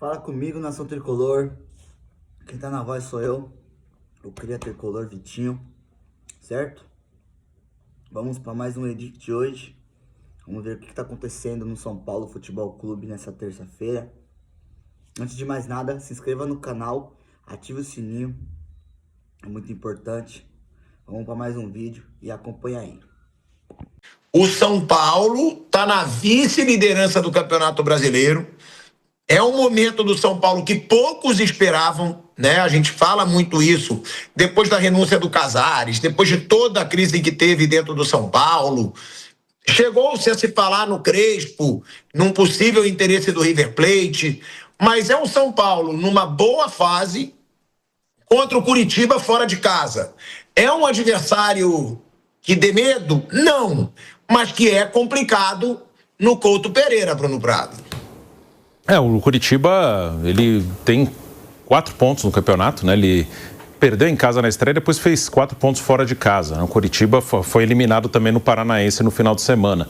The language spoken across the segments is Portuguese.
Fala comigo, nação tricolor. Quem tá na voz sou eu, o cria tricolor Vitinho, certo? Vamos para mais um edit de hoje. Vamos ver o que tá acontecendo no São Paulo Futebol Clube nessa terça-feira. Antes de mais nada, se inscreva no canal, ative o sininho, é muito importante. Vamos para mais um vídeo e acompanha aí. O São Paulo está na vice-liderança do Campeonato Brasileiro. É um momento do São Paulo que poucos esperavam, né? A gente fala muito isso depois da renúncia do Casares, depois de toda a crise que teve dentro do São Paulo. Chegou-se a se falar no Crespo, num possível interesse do River Plate, mas é um São Paulo numa boa fase contra o Curitiba fora de casa. É um adversário que dê medo? Não, mas que é complicado no Couto Pereira, Bruno Prado. O Curitiba, ele tem 4 pontos no campeonato, né? Ele perdeu em casa na estreia, depois fez 4 pontos fora de casa. O Curitiba foi eliminado também no Paranaense no final de semana.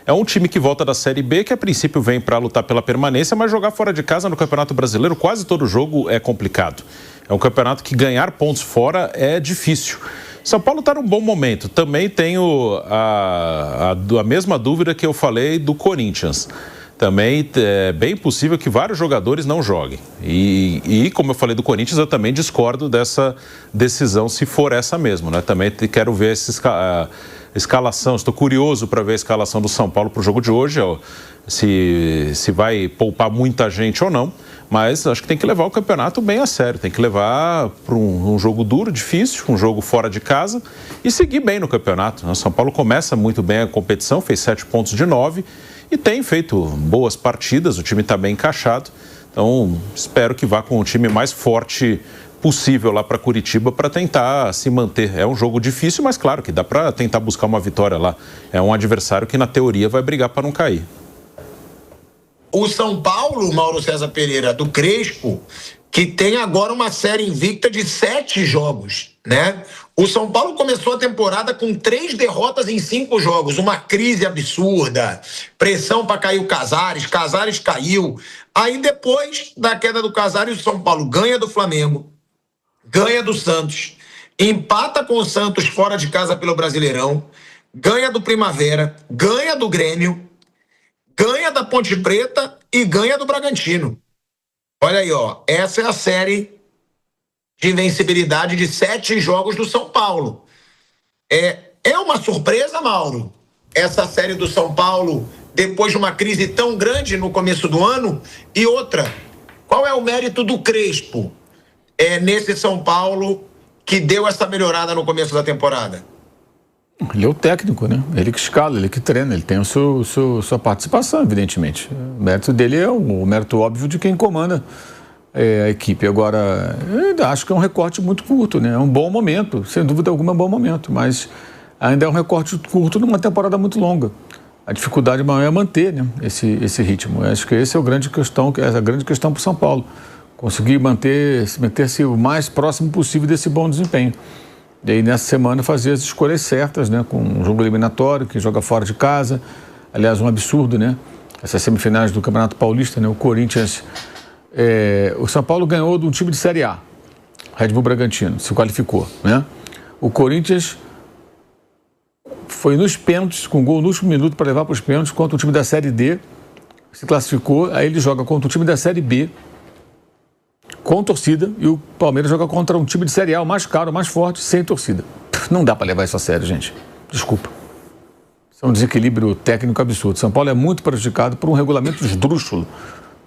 É um time que volta da Série B, que a princípio vem para lutar pela permanência, mas jogar fora de casa no Campeonato Brasileiro, quase todo jogo é complicado. É um campeonato que ganhar pontos fora é difícil. São Paulo está num bom momento. Também tenho a mesma dúvida que eu falei do Corinthians. Também é bem possível que vários jogadores não joguem. E como eu falei do Corinthians, eu também discordo dessa decisão, se for essa mesmo, né? Também quero ver essa escalação, estou curioso para ver a escalação do São Paulo para o jogo de hoje, se vai poupar muita gente ou não, mas acho que tem que levar o campeonato bem a sério, tem que levar para um jogo duro, difícil, um jogo fora de casa e seguir bem no campeonato. O São Paulo começa muito bem a competição, fez 7 pontos de 9 e tem feito boas partidas, o time está bem encaixado, então espero que vá com o time mais forte possível lá para Curitiba para tentar se manter. É um jogo difícil, mas claro que dá para tentar buscar uma vitória lá. É um adversário que na teoria vai brigar para não cair. O São Paulo, Mauro César Pereira, do Crespo, que tem agora uma série invicta de 7 jogos, né? O São Paulo começou a temporada com 3 derrotas em 5 jogos, uma crise absurda, pressão para cair o Casares caiu. Aí depois da queda do Casares, o São Paulo ganha do Flamengo, ganha do Santos, empata com o Santos fora de casa pelo Brasileirão, ganha do Primavera, ganha do Grêmio, ganha da Ponte Preta e ganha do Bragantino. Olha aí, ó, essa é a série de invencibilidade de 7 jogos do São Paulo. É uma surpresa, Mauro, essa série do São Paulo, depois de uma crise tão grande no começo do ano. E outra, qual é o mérito do Crespo nesse São Paulo que deu essa melhorada no começo da temporada? Ele é o técnico, né? Ele que escala, ele que treina, ele tem sua participação, evidentemente. O mérito dele é o mérito óbvio de quem comanda a equipe. Agora, eu acho que é um recorte muito curto, né? É um bom momento, sem dúvida alguma é um bom momento, mas ainda é um recorte curto numa temporada muito longa. A dificuldade maior é manter, né, esse ritmo. Eu acho que essa é a grande questão para o São Paulo. Conseguir manter-se o mais próximo possível desse bom desempenho. E aí, nessa semana, fazer as escolhas certas, né? Com um jogo eliminatório, que joga fora de casa. Aliás, um absurdo, né? Essas semifinais do Campeonato Paulista, né? O Corinthians... o São Paulo ganhou de um time de Série A. Red Bull Bragantino, se qualificou, né? O Corinthians foi nos pênaltis, com gol no último minuto para levar para os pênaltis, contra o time da Série D. Se classificou, aí ele joga contra o time da Série B, com torcida, e o Palmeiras joga contra um time de Série A, o mais caro, o mais forte, sem torcida. Não dá para levar isso a sério, gente. Desculpa. Isso é um desequilíbrio técnico absurdo. São Paulo é muito prejudicado por um regulamento esdrúxulo,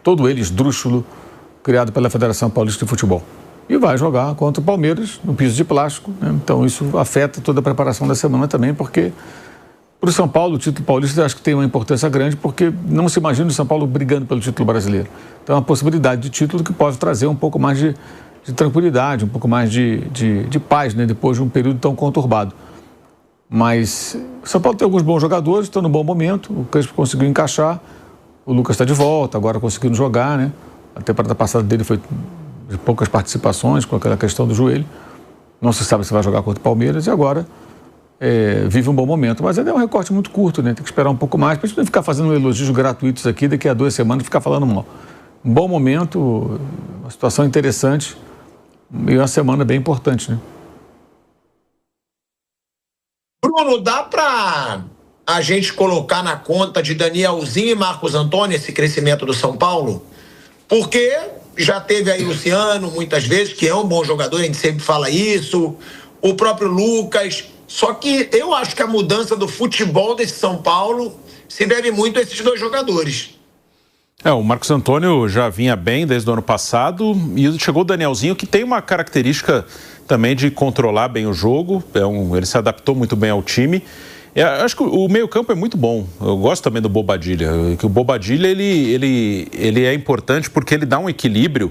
todo ele esdrúxulo, criado pela Federação Paulista de Futebol. E vai jogar contra o Palmeiras no piso de plástico, né? Então isso afeta toda a preparação da semana também, porque para o São Paulo, o título paulista, eu acho que tem uma importância grande, porque não se imagina o São Paulo brigando pelo título brasileiro. Então, é uma possibilidade de título que pode trazer um pouco mais de tranquilidade, um pouco mais de paz, né, depois de um período tão conturbado. Mas o São Paulo tem alguns bons jogadores, estão no bom momento, o Crespo conseguiu encaixar, o Lucas está de volta, agora conseguindo jogar, né? A temporada passada dele foi de poucas participações, com aquela questão do joelho. Não se sabe se vai jogar contra o Palmeiras, e agora vive um bom momento, mas ainda é um recorte muito curto, né? Tem que esperar um pouco mais, para a gente não ficar fazendo elogios gratuitos aqui, daqui a 2 semanas ficar falando mal. um bom momento, uma situação interessante e uma semana bem importante, né? Bruno, dá para a gente colocar na conta de Danielzinho e Marcos Antônio esse crescimento do São Paulo? Porque já teve aí Luciano muitas vezes, que é um bom jogador, a gente sempre fala isso, o próprio Lucas, só que eu acho que a mudança do futebol desse São Paulo se deve muito a esses dois jogadores. O Marcos Antônio já vinha bem desde o ano passado e chegou o Danielzinho, que tem uma característica também de controlar bem o jogo, ele se adaptou muito bem ao time. Acho que o meio-campo é muito bom. Eu gosto também do Bobadilla. Que o Bobadilla ele é importante porque ele dá um equilíbrio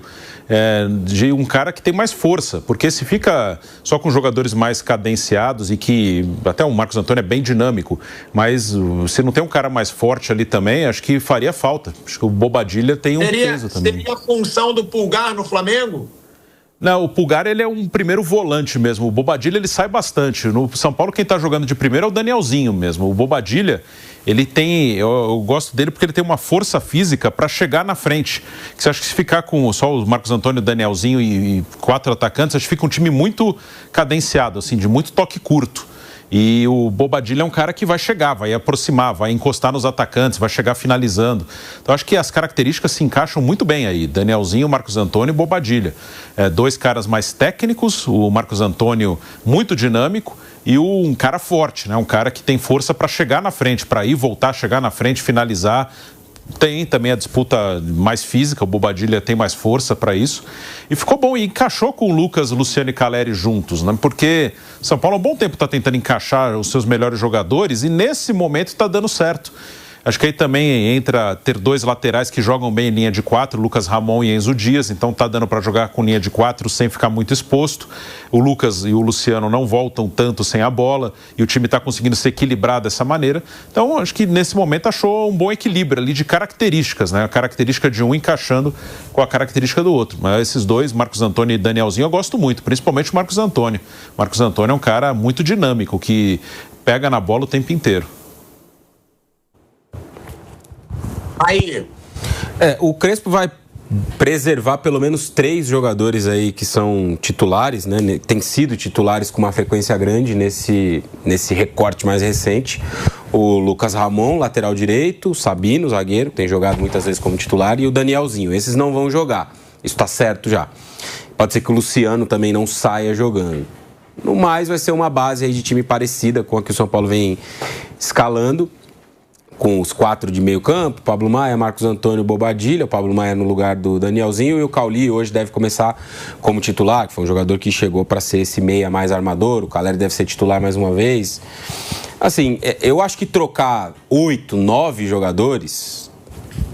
de um cara que tem mais força. Porque se fica só com jogadores mais cadenciados e que até o Marcos Antônio é bem dinâmico, mas se não tem um cara mais forte ali também, acho que faria falta. Acho que o Bobadilla tem um peso também. Seria a função do Pulgar no Flamengo? Não, o Pulgar ele é um primeiro volante mesmo. O Bobadilla ele sai bastante. No São Paulo quem está jogando de primeiro é o Danielzinho mesmo. O Bobadilla ele tem, eu gosto dele porque ele tem uma força física para chegar na frente. Você acha que se ficar com só o Marcos Antônio, Danielzinho e 4 atacantes, acho que fica um time muito cadenciado, assim, de muito toque curto. E o Bobadilla é um cara que vai chegar, vai aproximar, vai encostar nos atacantes, vai chegar finalizando. Então acho que as características se encaixam muito bem aí. Danielzinho, Marcos Antônio e Bobadilla. 2 caras mais técnicos, o Marcos Antônio muito dinâmico e um cara forte, né? Um cara que tem força para chegar na frente, para ir, voltar, chegar na frente, finalizar. Tem também a disputa mais física, o Bobadilla tem mais força para isso. E ficou bom, e encaixou com o Lucas, Luciano e Calleri juntos, né? Porque São Paulo há um bom tempo está tentando encaixar os seus melhores jogadores e nesse momento está dando certo. Acho que aí também entra ter 2 laterais que jogam bem em linha de 4, Lucas Ramon e Enzo Dias, então tá dando para jogar com linha de 4 sem ficar muito exposto. O Lucas e o Luciano não voltam tanto sem a bola e o time está conseguindo se equilibrar dessa maneira. Então acho que nesse momento achou um bom equilíbrio ali de características, né? A característica de um encaixando com a característica do outro. Mas esses dois, Marcos Antônio e Danielzinho, eu gosto muito, principalmente o Marcos Antônio. Marcos Antônio é um cara muito dinâmico, que pega na bola o tempo inteiro. Aí. O Crespo vai preservar pelo menos 3 jogadores aí que são titulares, né? Tem sido titulares com uma frequência grande nesse recorte mais recente. O Lucas Ramon, lateral direito, o Sabino, zagueiro, que tem jogado muitas vezes como titular, e o Danielzinho. Esses não vão jogar. Isso está certo já. Pode ser que o Luciano também não saia jogando. No mais, vai ser uma base aí de time parecida com a que o São Paulo vem escalando, com os 4 de meio campo, Pablo Maia, Marcos Antônio, Bobadilla, o Pablo Maia no lugar do Danielzinho, e o Cauli hoje deve começar como titular, que foi um jogador que chegou para ser esse meia mais armador, o Calleri deve ser titular mais uma vez. Assim, eu acho que trocar 8, 9 jogadores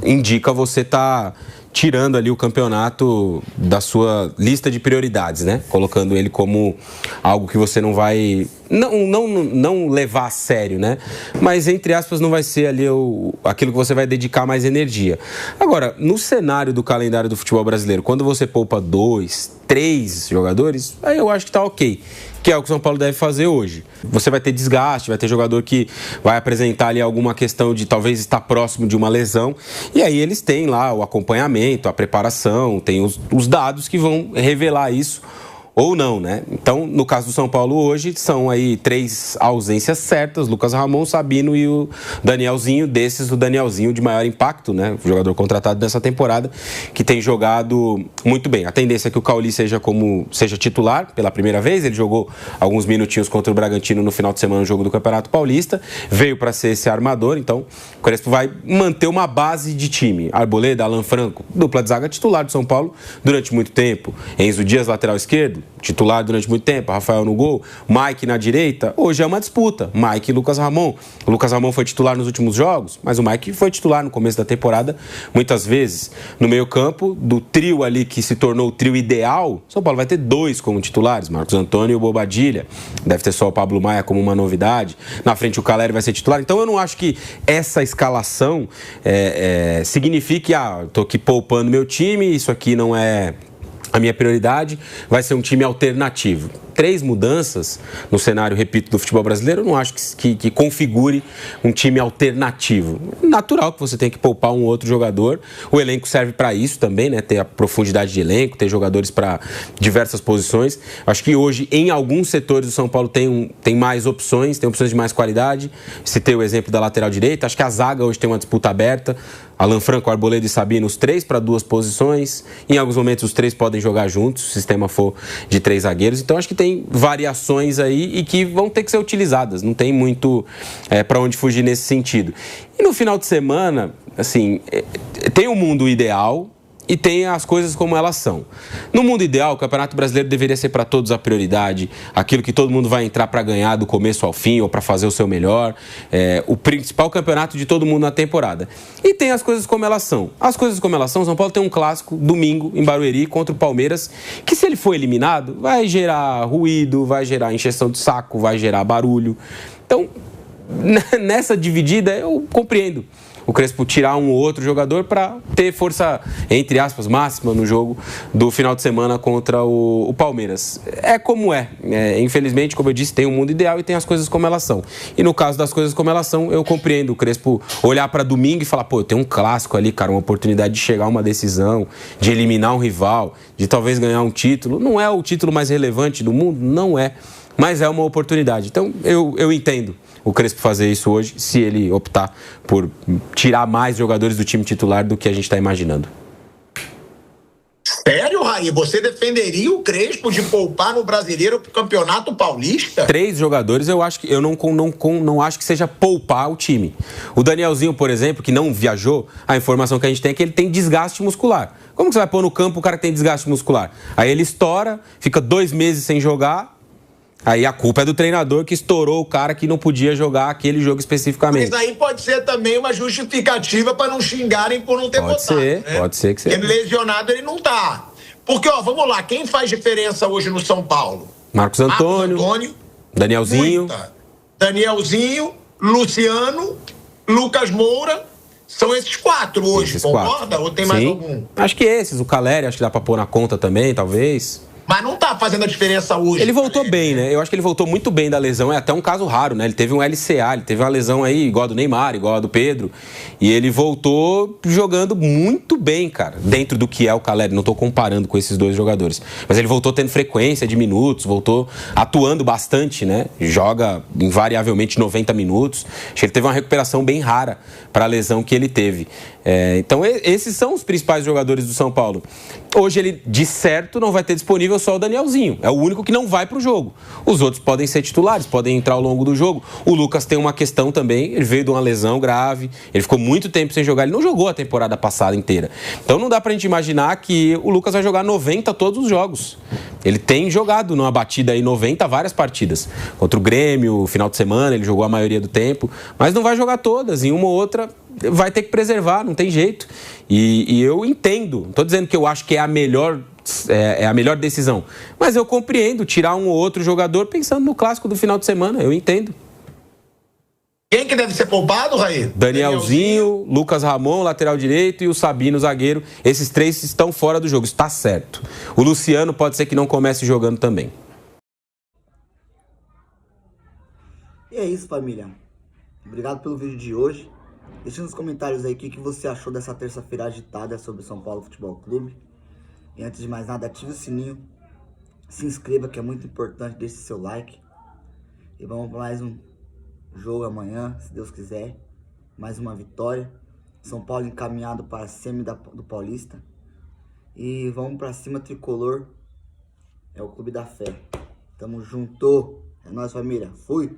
indica você tá tirando ali o campeonato da sua lista de prioridades, né? Colocando ele como algo que você não vai... Não levar a sério, né? Mas, entre aspas, não vai ser ali aquilo que você vai dedicar mais energia. Agora, no cenário do calendário do futebol brasileiro, quando você poupa 2, 3 jogadores, aí eu acho que tá ok. Que é o que o São Paulo deve fazer hoje. Você vai ter desgaste, vai ter jogador que vai apresentar ali alguma questão de talvez estar próximo de uma lesão, e aí eles têm lá o acompanhamento, a preparação, tem os dados que vão revelar isso ou não, né? Então, no caso do São Paulo hoje, são aí 3 ausências certas, Lucas Ramon, Sabino e o Danielzinho, desses o Danielzinho de maior impacto, né? O jogador contratado nessa temporada, que tem jogado muito bem. A tendência é que o Cauli seja titular pela primeira vez, ele jogou alguns minutinhos contra o Bragantino no final de semana no jogo do Campeonato Paulista, veio para ser esse armador, então o Crespo vai manter uma base de time. Arboleda, Alan Franco, dupla de zaga titular do São Paulo durante muito tempo. Enzo Dias, lateral esquerdo, titular durante muito tempo, Rafael no gol, Mike na direita. Hoje é uma disputa, Mike e Lucas Ramon. O Lucas Ramon foi titular nos últimos jogos, mas o Mike foi titular no começo da temporada muitas vezes. No meio campo, do trio ali que se tornou o trio ideal, São Paulo vai ter 2 como titulares, Marcos Antônio e o Bobadilla. Deve ter só o Pablo Maia como uma novidade. Na frente o Calleri vai ser titular. Então eu não acho que essa escalação signifique, tô aqui poupando meu time, isso aqui não é a minha prioridade, vai ser um time alternativo. 3 mudanças no cenário, repito, do futebol brasileiro, eu não acho que configure um time alternativo. Natural que você tenha que poupar um outro jogador. O elenco serve para isso também, né? Ter a profundidade de elenco, ter jogadores para diversas posições. Acho que hoje, em alguns setores do São Paulo, tem mais opções, tem opções de mais qualidade. Citei o exemplo da lateral direita. Acho que a zaga hoje tem uma disputa aberta. Alan Franco, Arboleda e Sabino, os 3 para 2 posições. Em alguns momentos os 3 podem jogar juntos, se o sistema for de 3 zagueiros. Então acho que tem variações aí e que vão ter que ser utilizadas. Não tem muito para onde fugir nesse sentido. E no final de semana, assim, tem um mundo ideal e tem as coisas como elas são. No mundo ideal, o Campeonato Brasileiro deveria ser para todos a prioridade, aquilo que todo mundo vai entrar para ganhar do começo ao fim ou para fazer o seu melhor, o principal campeonato de todo mundo na temporada. E tem as coisas como elas são. As coisas como elas são, São Paulo tem um clássico domingo em Barueri contra o Palmeiras, que se ele for eliminado, vai gerar ruído, vai gerar encheção de saco, vai gerar barulho. Então, nessa dividida, eu compreendo o Crespo tirar um ou outro jogador para ter força, entre aspas, máxima no jogo do final de semana contra o Palmeiras. É como é. Infelizmente, como eu disse, tem um mundo ideal e tem as coisas como elas são. E no caso das coisas como elas são, eu compreendo o Crespo olhar para domingo e falar, pô, eu tenho um clássico ali, cara, uma oportunidade de chegar a uma decisão, de eliminar um rival, de talvez ganhar um título. Não é o título mais relevante do mundo? Não é. Mas é uma oportunidade. Então, eu entendo o Crespo fazer isso hoje, se ele optar por tirar mais jogadores do time titular do que a gente está imaginando. Sério, Raí? Você defenderia o Crespo de poupar no Brasileiro pro Campeonato Paulista? 3 jogadores, eu acho que eu não acho que seja poupar o time. O Danielzinho, por exemplo, que não viajou, a informação que a gente tem é que ele tem desgaste muscular. Como que você vai pôr no campo o cara que tem desgaste muscular? Aí ele estoura, fica 2 meses sem jogar. Aí a culpa é do treinador que estourou o cara que não podia jogar aquele jogo especificamente. Mas aí pode ser também uma justificativa para não xingarem por não ter votado. Pode ser que seja. Ele lesionado, ele não tá. Porque, vamos lá, quem faz diferença hoje no São Paulo? Marcos Antônio, Danielzinho. Muita. Danielzinho, Luciano, Lucas Moura. São esses 4 hoje, concorda? Ou tem mais algum? Acho que esses. O Caleri, acho que dá para pôr na conta também, talvez. Mas não tá fazendo a diferença hoje. Ele voltou bem, né? Eu acho que ele voltou muito bem da lesão. É até um caso raro, né? Ele teve um LCA, ele teve uma lesão aí igual a do Neymar, igual a do Pedro. E ele voltou jogando muito bem, cara. Dentro do que é o Caleri. Não tô comparando com esses 2 jogadores. Mas ele voltou tendo frequência de minutos, voltou atuando bastante, né? Joga invariavelmente 90 minutos. Acho que ele teve uma recuperação bem rara para a lesão que ele teve. Então, esses são os principais jogadores do São Paulo. Hoje ele, de certo, não vai ter disponível só o Danielzinho. É o único que não vai para o jogo. Os outros podem ser titulares, podem entrar ao longo do jogo. O Lucas tem uma questão também. Ele veio de uma lesão grave. Ele ficou muito tempo sem jogar. Ele não jogou a temporada passada inteira. Então não dá pra gente imaginar que o Lucas vai jogar 90 todos os jogos. Ele tem jogado numa batida aí 90 várias partidas. Contra o Grêmio, final de semana, ele jogou a maioria do tempo. Mas não vai jogar todas. Em uma ou outra vai ter que preservar, não tem jeito. E eu entendo. Não estou dizendo que eu acho que é a melhor decisão. Mas eu compreendo tirar um ou outro jogador pensando no clássico do final de semana. Eu entendo. Quem que deve ser poupado, Raí? Danielzinho, Lucas Ramon, lateral direito, e o Sabino, zagueiro. Esses 3 estão fora do jogo, está certo. O Luciano pode ser que não comece jogando também. E é isso, família. Obrigado pelo vídeo de hoje. Deixa nos comentários aí o que você achou dessa terça-feira agitada sobre o São Paulo Futebol Clube. E antes de mais nada, ative o sininho, se inscreva, que é muito importante, deixe seu like. E vamos para mais um jogo amanhã, se Deus quiser. Mais uma vitória. São Paulo encaminhado para a semi do Paulista. E vamos para cima, tricolor. É o Clube da Fé. Tamo junto. É nóis, família. Fui.